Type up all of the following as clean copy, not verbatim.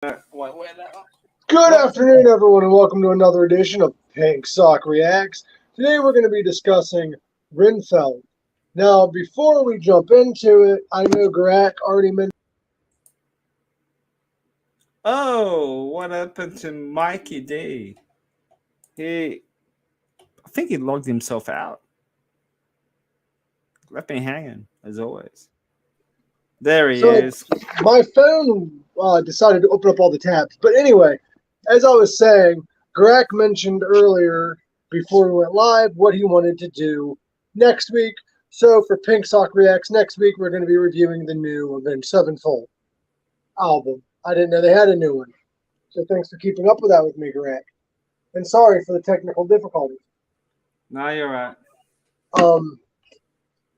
Good afternoon, everyone, and welcome to another edition of Pink Sock Reacts. Today we're going to be discussing Renfield. Now, before we jump into it, I know Gorak already mentioned. Oh, what happened to Mikey D? I think he logged himself out. Left me hanging, as always. There he is. My phone decided to open up all the tabs. But anyway, as I was saying, Gorak mentioned earlier, before we went live, what he wanted to do next week. So for Pink Sock Reacts, next week we're going to be reviewing the new Avenged Sevenfold album. I didn't know they had a new one. So thanks for keeping up with that with me, Gorak. And sorry for the technical difficulties. No, you're right.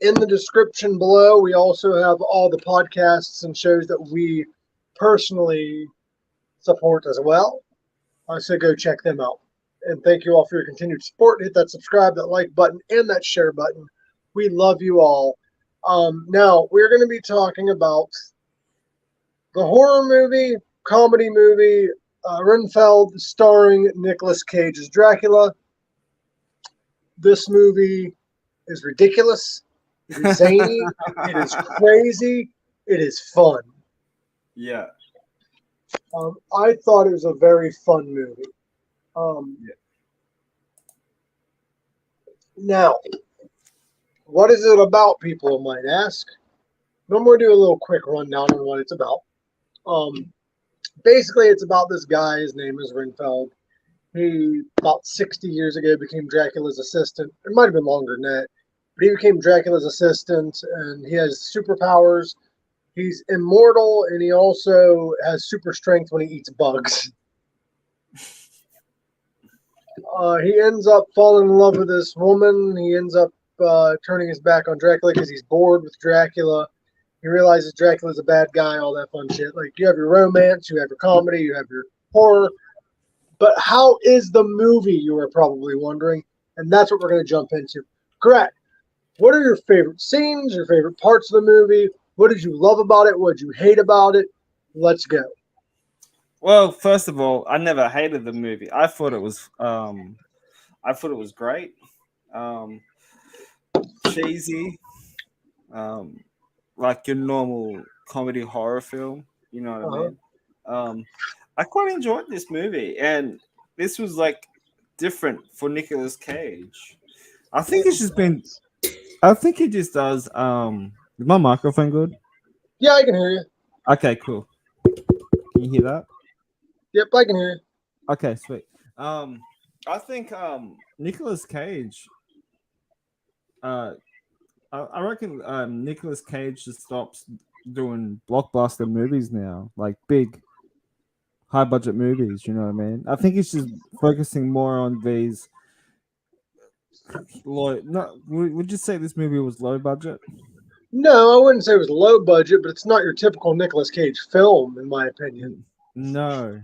In the description below, we also have all the podcasts and shows that we personally support as well. So go check them out. And thank you all for your continued support. Hit that subscribe, that like button, and that share button. We love you all. Now, we're going to be talking about the horror movie, comedy movie, Renfield, starring Nicolas Cage as Dracula. This movie is ridiculous. It is zany. It is crazy. It is fun. Yeah. I thought it was a very fun movie. Now, what is it about, people might ask? I'm going to do a little quick rundown on what it's about. Basically, it's about this guy. His name is Renfield. He, about 60 years ago, became Dracula's assistant. It might have been longer than that. But he became Dracula's assistant, and he has superpowers. He's immortal, and he also has super strength when he eats bugs. He ends up falling in love with this woman. He ends up turning his back on Dracula because he's bored with Dracula. He realizes Dracula's a bad guy, all that fun shit. Like, you have your romance, you have your comedy, you have your horror. But how is the movie, you are probably wondering? And that's what we're going to jump into. Correct. What are your favorite scenes, your favorite parts of the movie? What did you love about it? What did you hate about it? Let's go. Well, first of all, I never hated the movie. I thought it was great. Cheesy. Like your normal comedy horror film. You know what I mean? I quite enjoyed this movie, and this was like different for Nicolas Cage. I think he just does. Is my microphone good? Yeah, I can hear you. Okay, cool. Can you hear that? Yep, I can hear you. Okay, sweet. I think Nicolas Cage. I reckon Nicolas Cage just stops doing blockbuster movies now, like big, high budget movies. You know what I mean? I think he's just focusing more on these. Would you say this movie was low budget? No, I wouldn't say it was low budget, but it's not your typical Nicolas Cage film, in my opinion. No.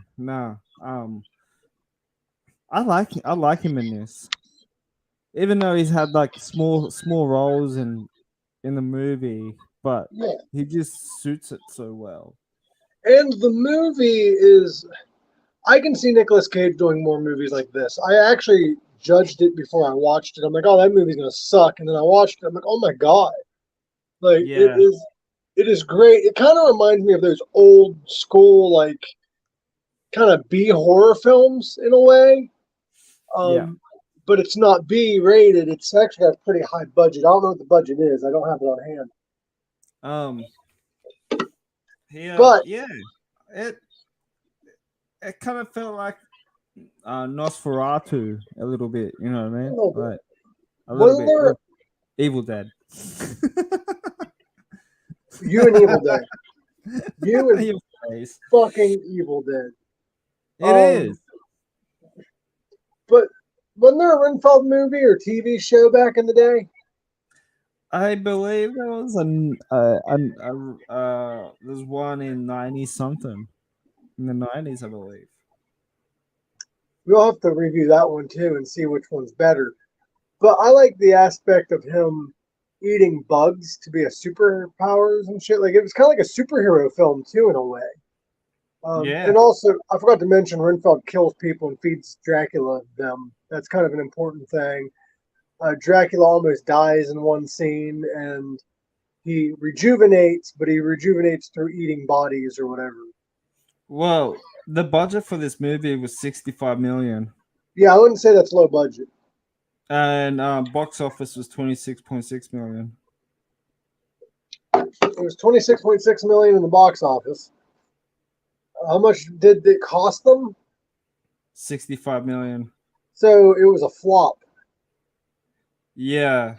I like him in this, even though he's had like small roles in the movie, but Yeah. he just suits it so well. And the movie is, I can see Nicolas Cage doing more movies like this. I actually judged it before I watched it. I'm like, oh, that movie's gonna suck, and then I watched it. I'm like, oh my god, like Yeah. it is great. It kind of reminds me of those old school, like, kind of B horror films in a way. Yeah. But it's not B rated. It's actually got a pretty high budget. I don't know what the budget is. I don't have it on hand. But yeah, it kind of felt like Nosferatu a little bit. You know what I mean? Like a little bit. Evil Dead. You and Evil Dead. You and fucking Evil Dead. It is. But wasn't there a Renfield movie or TV show back in the day? I believe there was there's one in 90 something. In the 90s, I believe. We'll have to review that one too and see which one's better. But I like the aspect of him eating bugs to be a superpowers and shit. Like, it was kind of like a superhero film too, in a way. Yeah. And also, I forgot to mention, Renfield kills people and feeds Dracula them. That's kind of an important thing. Dracula almost dies in one scene, and he rejuvenates, but he rejuvenates through eating bodies or whatever. Well, the budget for this movie was 65 million. Yeah, I wouldn't say that's low budget. And box office was 26.6 million. It was 26.6 million in the box office. How much did it cost them? 65 million. So it was a flop. Yeah.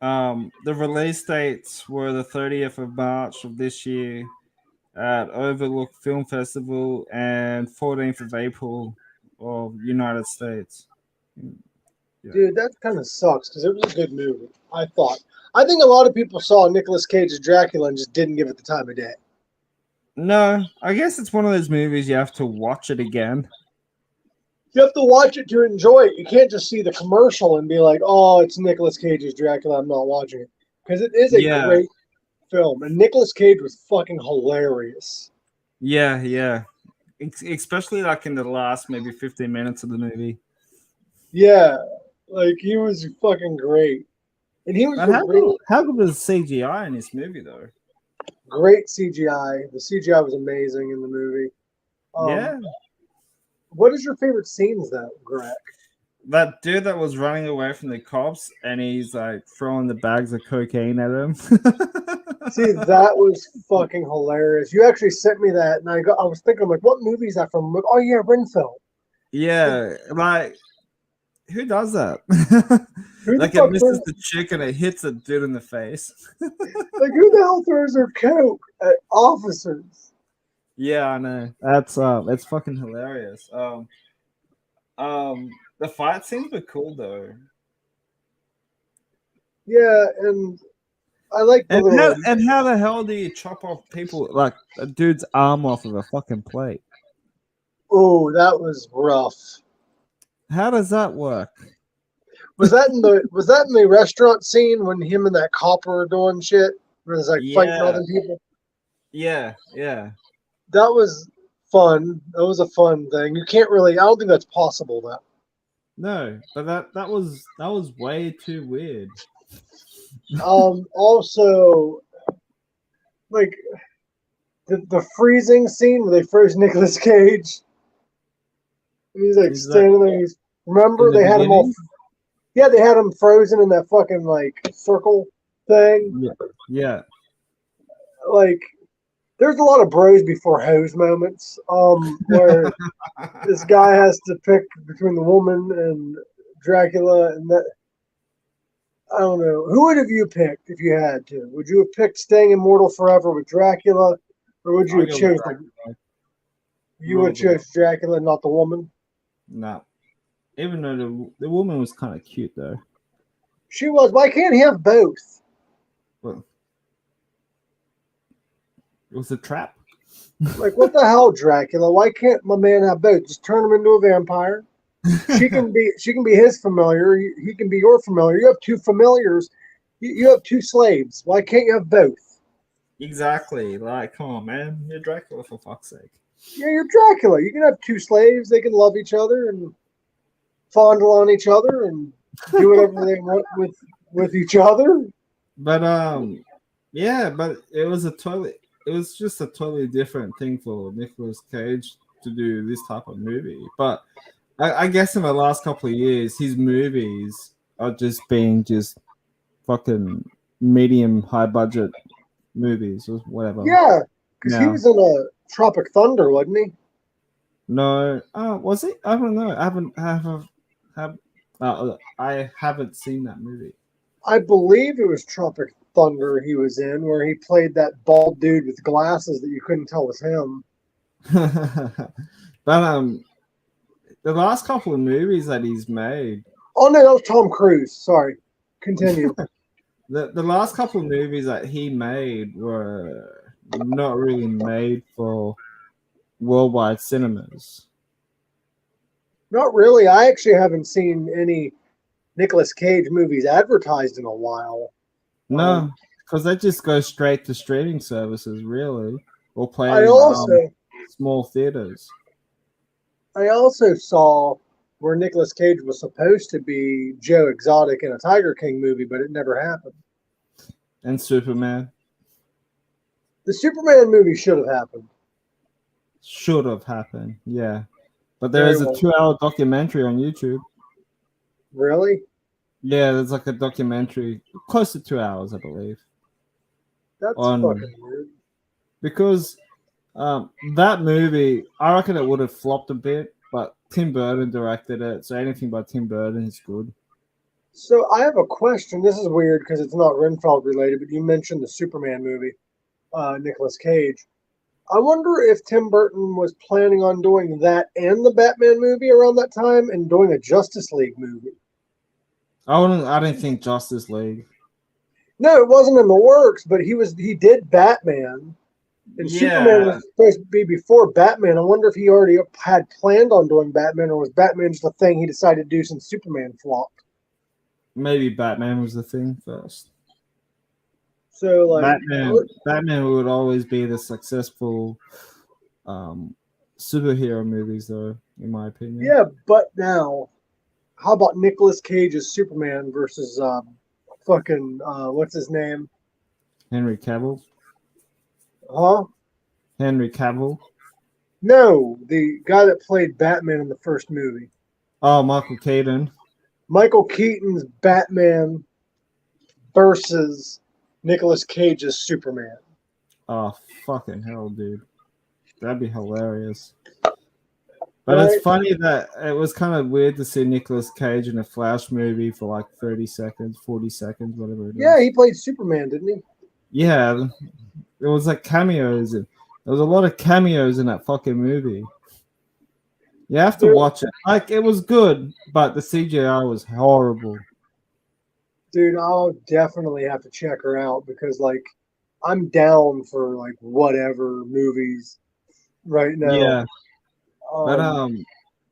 The release dates were the 30th of March of this year at Overlook Film Festival and 14th of April of United States. Yeah. Dude, that kind of sucks because it was a good movie, I thought. I think a lot of people saw Nicolas Cage's Dracula and just didn't give it the time of day. No, I guess it's one of those movies you have to watch it again. You have to watch it to enjoy it. You can't just see the commercial and be like, oh, it's Nicolas Cage's Dracula, I'm not watching it. Because it is a great film. And Nicolas Cage was fucking hilarious. Yeah. Especially like in the last maybe 15 minutes of the movie. Yeah, like he was fucking great. And he was how good was CGI in this movie, though? Great CGI. The CGI was amazing in the movie. Yeah. What is your favorite scenes, though, Gorak? That dude that was running away from the cops and he's like throwing the bags of cocaine at him. See, that was fucking hilarious. You actually sent me that, and I was thinking, I'm like, what movie is that from? I'm like, oh yeah, Renfield. Yeah, like who does that? Like it misses the chick and it hits a dude in the face. Like who the hell throws their coke at officers? Yeah, I know. That's fucking hilarious. The fight scenes were cool though. Yeah, and I like and how the hell do you chop off people like a dude's arm off of a fucking plate? Oh, that was rough. How does that work? Was that in the restaurant scene when him and that cop were doing shit? Where it was like fighting other people? Yeah. That was fun. That was a fun thing. You can't really. I don't think that's possible though. No, but that was way too weird. Also, like the freezing scene where they froze Nicolas Cage. And he's like standing there. Remember they had him all. Yeah, they had him frozen in that fucking like circle thing. Yeah. Like, there's a lot of bros before hoes moments. Where this guy has to pick between the woman and Dracula, and that. I don't know. Who would have you picked if you had to? Would you have picked staying immortal forever with Dracula, or would you have chosen? You would have chose Dracula, not the woman. No. Even though the woman was kind of cute, though. She was. Why can't he have both? Well, it was a trap. Like, what the hell, Dracula? Why can't my man have both? Just turn him into a vampire. She can be his familiar. He can be your familiar. You have two familiars. You have two slaves. Why can't you have both? Exactly. Like, come on, man. You're Dracula, for fuck's sake. Yeah, you're Dracula. You can have two slaves. They can love each other and fondle on each other and do whatever they want with each other. But yeah, but it was just a totally different thing for Nicolas Cage to do this type of movie. But I guess in the last couple of years, his movies are just being fucking medium high budget movies or whatever. Yeah, because he was in a Tropic Thunder, wasn't he? No, was he? I don't know. I haven't seen that movie. I believe it was Tropic Thunder he was in, where he played that bald dude with glasses that you couldn't tell was him. But the last couple of movies that he's made. Oh no, that was Tom Cruise. Sorry. Continue. The last couple of movies that he made were not really made for worldwide cinemas. Not really. I actually haven't seen any Nicolas Cage movies advertised in a while. No, because they just go straight to streaming services, really, or play small theaters. I also saw where Nicolas Cage was supposed to be Joe Exotic in a Tiger King movie, but it never happened. And Superman. The Superman movie should have happened. Should have happened, yeah. But there Very is a well. 2-hour documentary on YouTube. Really? Yeah, there's like a documentary, close to 2 hours, I believe. That's fucking weird. Because that movie, I reckon it would have flopped a bit, but Tim Burton directed it, so anything by Tim Burton is good. So I have a question. This is weird because it's not Renfield related, but you mentioned the Superman movie, Nicolas Cage. I wonder if Tim Burton was planning on doing that and the Batman movie around that time and doing a Justice League movie. I didn't think Justice League. No, it wasn't in the works, but he did Batman. And Superman was supposed to be before Batman. I wonder if he already had planned on doing Batman, or was Batman just a thing he decided to do since Superman flopped? Maybe Batman was the thing first. So, like, Batman would always be the successful superhero movies, though, in my opinion. Yeah, but now, how about Nicolas Cage's Superman versus what's his name? Henry Cavill. Huh? Henry Cavill. No, the guy that played Batman in the first movie. Oh, Michael Keaton. Michael Keaton's Batman versus Nicolas Cage's Superman. Oh, fucking hell, dude. That'd be hilarious. But it's funny that it was kind of weird to see Nicolas Cage in a Flash movie for like 30 seconds, 40 seconds, whatever it is. Yeah, he played Superman, didn't he? Yeah. It was like cameos. There was a lot of cameos in that fucking movie. You have to watch it. Like, it was good, but the CGI was horrible. Dude, I'll definitely have to check her out because, like, I'm down for, like, whatever movies right now. Yeah.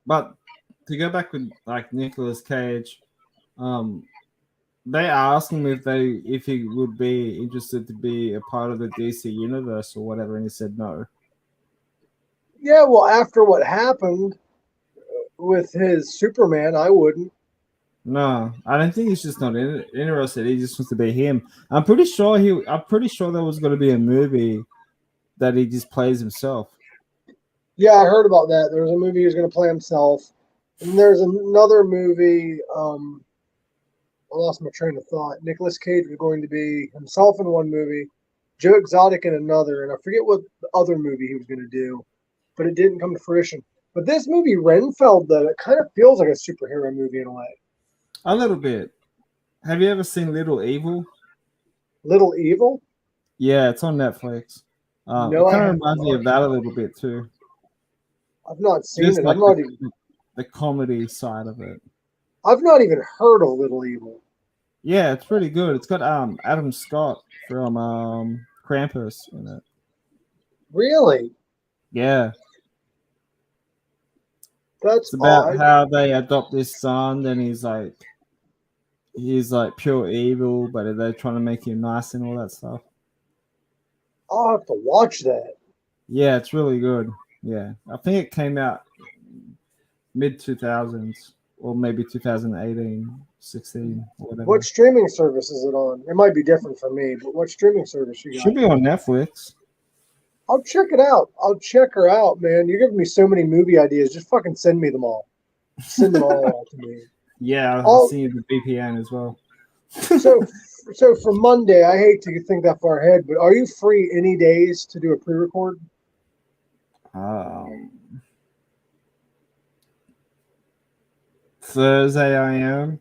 But to go back with, like, Nicolas Cage, they asked him if he would be interested to be a part of the DC universe or whatever, and he said no. Yeah, well, after what happened with his Superman, I wouldn't. No, I don't think he's just not interested. He just wants to be him. I'm pretty sure there was going to be a movie that he just plays himself. Yeah, I heard about that. There was a movie he was going to play himself, and there's another movie. I lost my train of thought. Nicolas Cage was going to be himself in one movie, Joe Exotic in another, and I forget what the other movie he was going to do, but it didn't come to fruition. But this movie, Renfield, though, it kind of feels like a superhero movie in a way. A little bit. Have you ever seen Little Evil? Little Evil? Yeah, it's on Netflix. No, it kind of reminds me of that a little bit too. I've not seen Just it. like the comedy side of it. I've not even heard of Little Evil. Yeah, it's pretty good. It's got Adam Scott from Krampus in it. Really? Yeah. That's it's about odd. how they adopt this son, and he's like pure evil, but they're trying to make him nice and all that stuff. I'll have to watch that. Yeah, it's really good. Yeah, I think it came out mid-2000s or maybe 2018, 16, or whatever. What streaming service is it on? It might be different for me, but what streaming service you got? Should be on Netflix. I'll check it out. I'll check her out, man. You're giving me so many movie ideas. Just fucking send me them all. Send them all to me. Yeah, I'll see the VPN as well. So for Monday, I hate to think that far ahead, but are you free any days to do a pre-record? Thursday I am.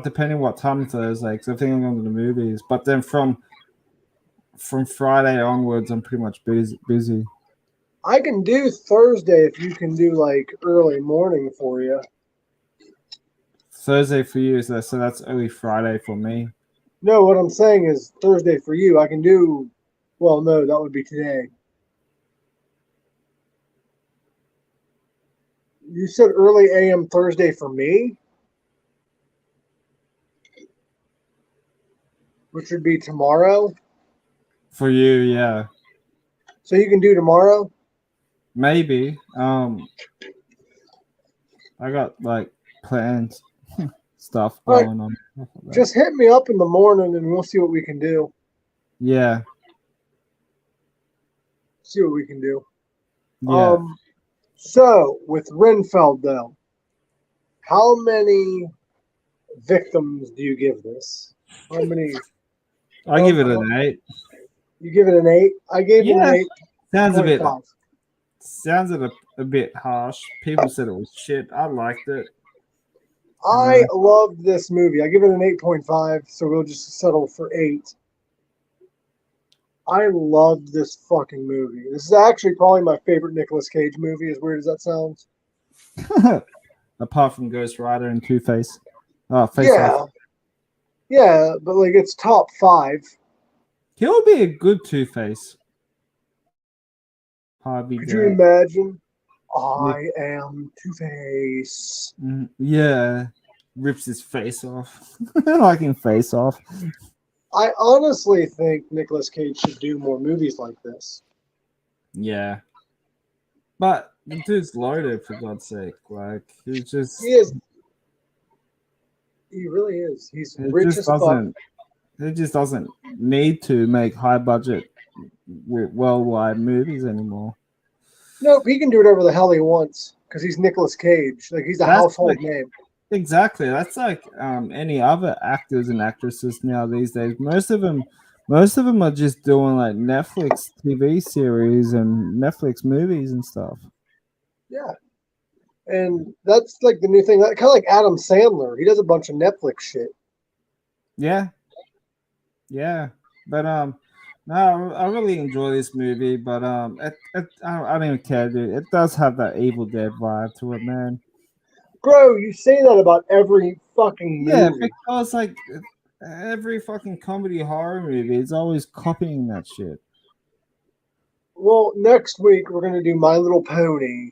Depending what time Thursday, because I think I'm going to the movies. But then from Friday onwards, I'm pretty much busy. I can do Thursday if you can do like early morning for you. Thursday for you, so that's early Friday for me. No, what I'm saying is Thursday for you. I can do, well, no, that would be today. You said early AM Thursday for me? Which would be tomorrow? For you, yeah. So you can do tomorrow? Maybe. I got like plans stuff All right, going on. just hit me up in the morning and we'll see what we can do. Yeah. See what we can do. Yeah. So with Renfield though, how many victims do you give this? How many? I give it an 8. You give it an 8? I gave it Yeah. an 8.5. Sounds a bit harsh. People said it was shit. I liked it. I loved this movie. I give it an 8.5, so we'll just settle for 8. I loved this fucking movie. This is actually probably my favorite Nicolas Cage movie, as weird as that sounds. Apart from Ghost Rider and Two-Face. Face Yeah. Off. Yeah, but like it's top 5. He'll be a good Two-Face. Could you imagine? I am Two-Face. Yeah. Rips his face off. Like in Face Off. I honestly think Nicolas Cage should do more movies like this. Yeah. But the dude's loaded, for God's sake. Like, he's just... He is. He really is. He's rich as fuck. He just doesn't need to make high-budget worldwide movies anymore. Nope, he can do whatever the hell he wants because he's Nicolas Cage. Like, he's a household name. Exactly. That's like any other actors and actresses now these days. Most of them are just doing like Netflix TV series and Netflix movies and stuff. Yeah. And that's like the new thing. Kind of like Adam Sandler. He does a bunch of Netflix shit. Yeah. Yeah. But no, I really enjoy this movie, but I don't even care, dude. It does have that Evil Dead vibe to it, man. Bro, you say that about every fucking movie. Yeah, because like every fucking comedy horror movie is always copying that shit. Well, next week we're gonna do My Little Pony,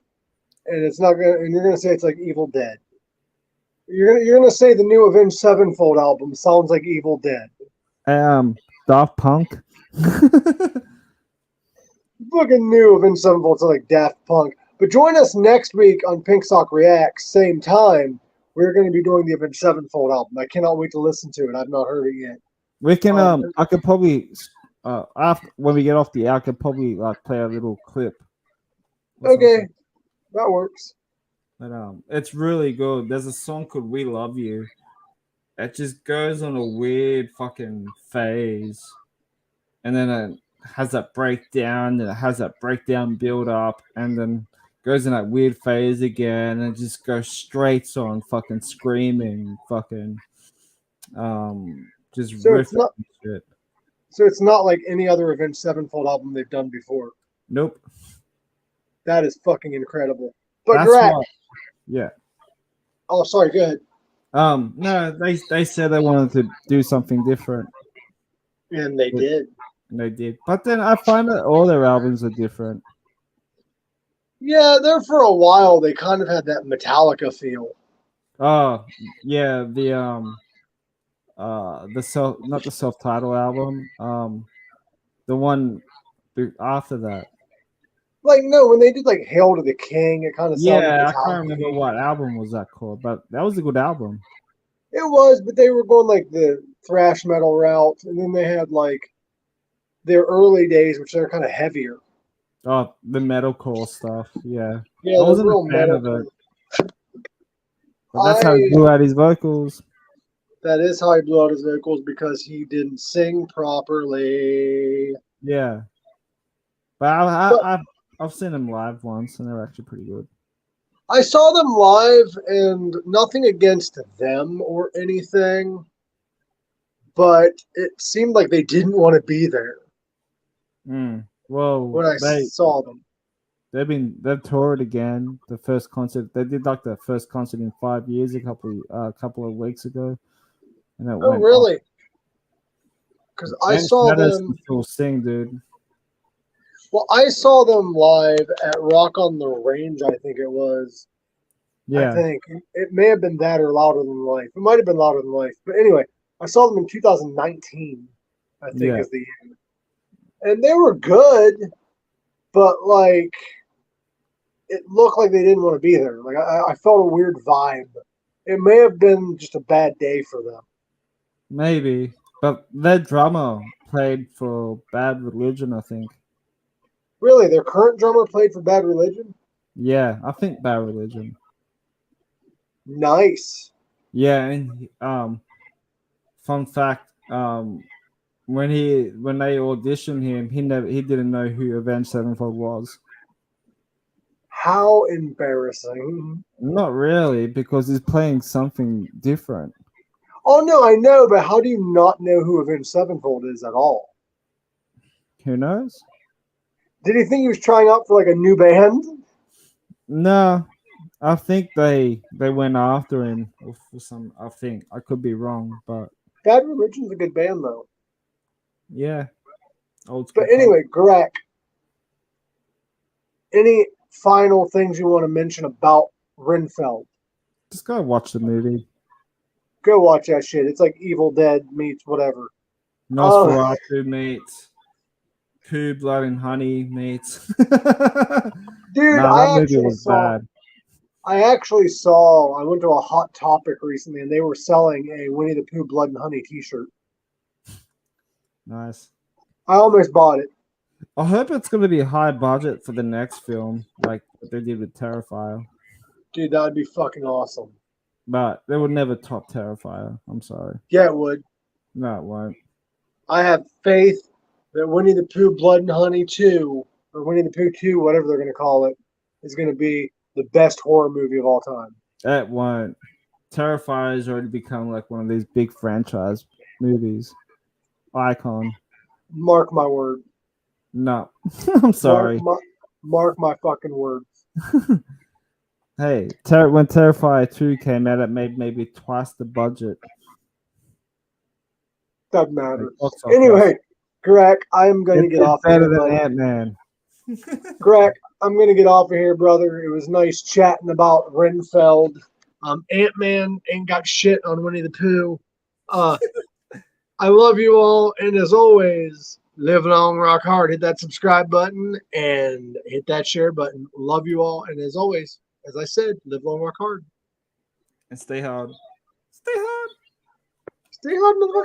and it's not gonna. And you're gonna say it's like Evil Dead. You're gonna say the new Avenged Sevenfold album sounds like Evil Dead. Daft Punk. Fucking new Avenged Sevenfold sounds like Daft Punk. But join us next week on Pink Sock Reacts, same time. We're going to be doing the Avenged Sevenfold album. I cannot wait to listen to it. I've not heard it yet. We can I could probably after when we get off the air, I could probably like play a little clip. Okay, that works. But it's really good. There's a song called "We Love You." It just goes on a weird fucking phase, and then it has that breakdown, and it has that breakdown build up, and then goes in that weird phase again, and just goes straight on fucking screaming, fucking just so riffing shit. So it's not like any other Avenged Sevenfold album they've done before. Nope. That is fucking incredible. But yeah. Oh, sorry. Go ahead. No, they said they wanted to do something different, and they did. And they did. But then I find that all their albums are different. Yeah, there for a while they kind of had that Metallica feel. Oh, yeah, the not the self-titled album, the one after that. Like no, when they did like Hail to the King, it kind of sounded I Metallica. can't remember what album was that called, but that was a good album. It was, but they were going like the thrash metal route, and then they had like their early days, which they're kind of heavier. Oh, the metalcore stuff, yeah. Yeah, I wasn't real a fan of metal. it. But that's how he blew out his vocals. That is how he blew out his vocals because he didn't sing properly. Yeah, but I've seen them live once, and they're actually pretty good. I saw them live, and nothing against them or anything, but it seemed like they didn't want to be there. Well, when I saw them, they've toured again. The first concert they did, like the first concert in 5 years, a couple of weeks ago, and that went really? Because I saw them still sing, dude. Well, I saw them live at Rock on the Range, I think it was. Yeah. I think. It may have been that or Louder Than Life. It might have been Louder Than Life. But anyway, I saw them in 2019, I think is the year. And they were good, but like, it looked like they didn't want to be there. Like I felt a weird vibe. It may have been just a bad day for them. Maybe, but their drummer played for Bad Religion, I think. Really, their current drummer played for Bad Religion? Yeah, I think Bad Religion. Nice. Yeah, and fun fact, when they auditioned him, he didn't know who Avenged Sevenfold was. How embarrassing. Not really, because he's playing something different. Oh no, I know, but how do you not know who Avenged Sevenfold is at all? Who knows? Did he think he was trying out for like a new band? No, I think they went after him for some. I think I could be wrong, but Bad Religion's a good band though. yeah, old school. But anyway, Gorak, any final things you want to mention about Renfield? Just go watch the movie. Go watch that shit. It's like Evil Dead meets whatever. Nosferatu meets Poo, Blood and Honey meets. Dude, that movie was bad. I went to a Hot Topic recently and they were selling a Winnie the Pooh Blood and Honey t-shirt. Nice. I almost bought it. I hope it's going to be a high budget for the next film, like what they did with Terrifier. Dude, that would be fucking awesome. But they would never top Terrifier. I'm sorry. Yeah, it would. No, it won't. I have faith that Winnie the Pooh Blood and Honey 2, or Winnie the Pooh 2, whatever they're going to call it, is going to be the best horror movie of all time. It won't. Terrifier has already become like one of these big franchise movies. Icon. Mark my word. No. I'm sorry. Mark my fucking words. Hey, when Terrifier 2 came out, it made maybe twice the budget. Doesn't matter. Anyway, Gorak, I'm going to get off. Better than Ant-Man. Gorak, I'm going to get off of here, brother. It was nice chatting about Renfield. Ant-Man ain't got shit on Winnie the Pooh. I love you all, and as always, live long, rock hard. Hit that subscribe button and hit that share button. Love you all, and as always, as I said, live long, rock hard. And stay hard. Stay hard. Stay hard, motherfucker.